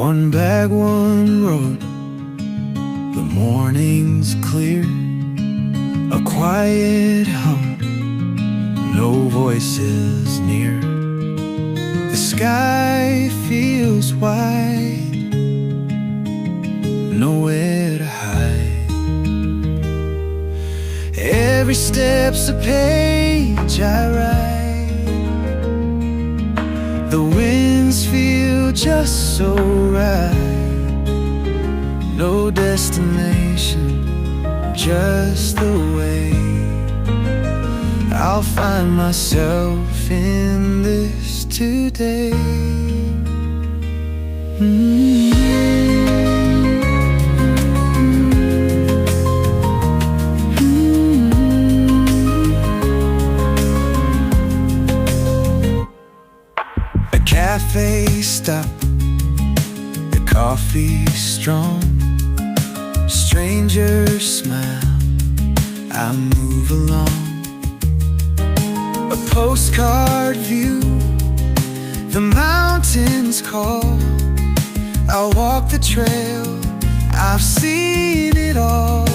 One bag, one road, the morning's clear. A quiet hum, no voices near. The sky feels wide, nowhere to hide. Every step's a page I write. The winds feel just so right. No destination, just the way. I'll find myself in this today. A cafe stop, the coffee strong. Strangers smile, I move along. A postcard view, the mountains call. I'll walk the trail, I've seen it all.